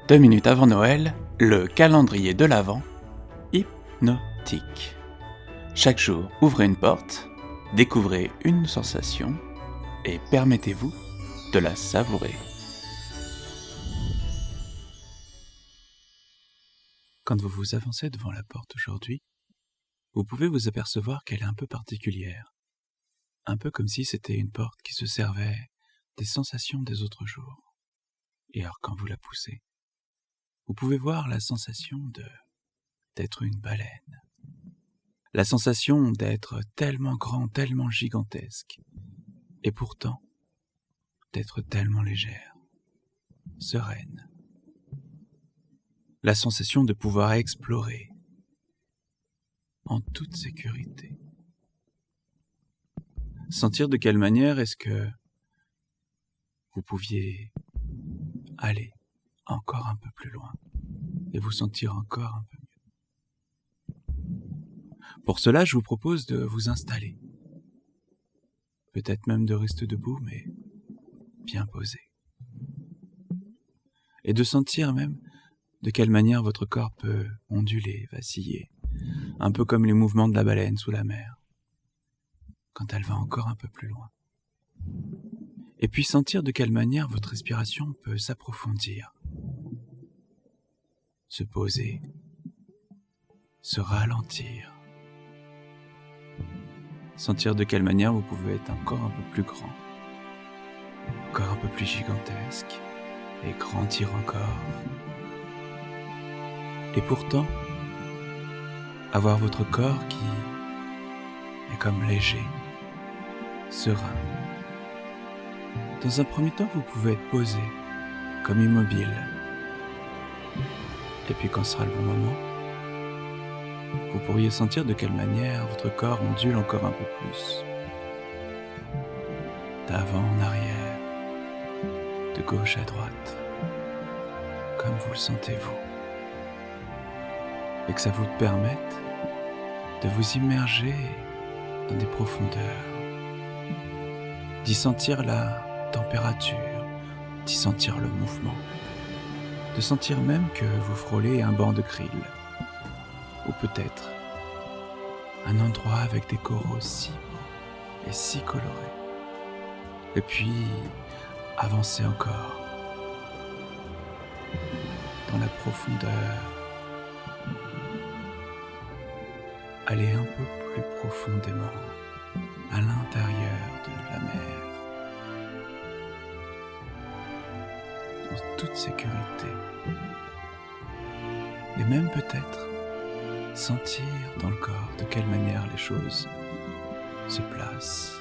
2 minutes avant Noël, le calendrier de l'Avent hypnotique. Chaque jour, ouvrez une porte, découvrez une sensation et permettez-vous de la savourer. Quand vous vous avancez devant la porte aujourd'hui, vous pouvez vous apercevoir qu'elle est un peu particulière. Un peu comme si c'était une porte qui se servait des sensations des autres jours. Et alors quand vous la poussez, vous pouvez voir la sensation d'être une baleine. La sensation d'être tellement grand, tellement gigantesque, et pourtant d'être tellement légère, sereine. La sensation de pouvoir explorer en toute sécurité. Sentir de quelle manière est-ce que vous pouviez aller encore un peu plus loin et vous sentir encore un peu mieux. Pour cela, je vous propose de vous installer. Peut-être même de rester debout, mais bien posé. Et de sentir même de quelle manière votre corps peut onduler, vaciller, un peu comme les mouvements de la baleine sous la mer, quand elle va encore un peu plus loin. Et puis sentir de quelle manière votre respiration peut s'approfondir, se poser, se ralentir. Sentir de quelle manière vous pouvez être encore un peu plus grand, encore un peu plus gigantesque, et grandir encore. Et pourtant, avoir votre corps qui est comme léger, serein. Dans un premier temps, vous pouvez être posé, comme immobile. Et puis quand sera le bon moment, vous pourriez sentir de quelle manière votre corps ondule encore un peu plus. D'avant en arrière, de gauche à droite, comme vous le sentez vous. Et que ça vous permette de vous immerger dans des profondeurs, d'y sentir la température, d'y sentir le mouvement, de sentir même que vous frôlez un banc de krill, ou peut-être un endroit avec des coraux si beaux et si colorés. Et puis, avancez encore dans la profondeur, allez un peu plus profondément à l'intérieur de la mer, en toute sécurité, et même peut-être sentir dans le corps de quelle manière les choses se placent,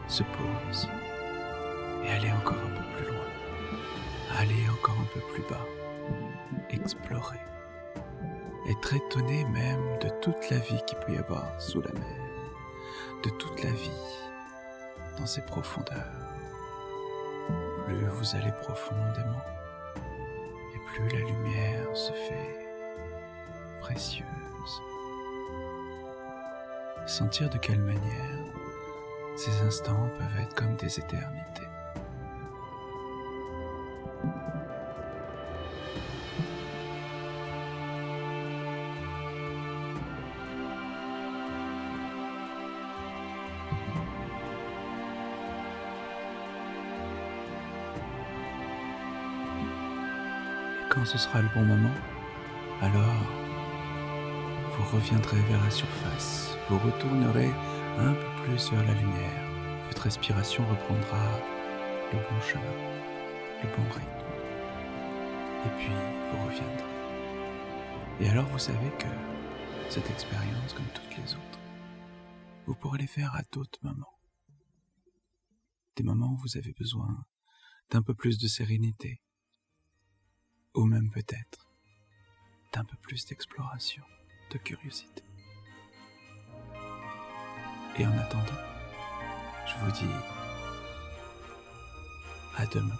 se posent, et aller encore un peu plus loin, aller encore un peu plus bas, explorer, être étonné même de toute la vie qu'il peut y avoir sous la mer, de toute la vie dans ces profondeurs. Plus vous allez profondément, et plus la lumière se fait précieuse. Sentir de quelle manière ces instants peuvent être comme des éternités. Quand ce sera le bon moment, alors vous reviendrez vers la surface, vous retournerez un peu plus vers la lumière, votre respiration reprendra le bon chemin, le bon rythme, et puis vous reviendrez. Et alors vous savez que cette expérience, comme toutes les autres, vous pourrez les faire à d'autres moments. Des moments où vous avez besoin d'un peu plus de sérénité, ou même peut-être d'un peu plus d'exploration, de curiosité. Et en attendant, je vous dis à demain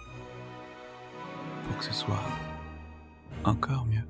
pour que ce soit encore mieux.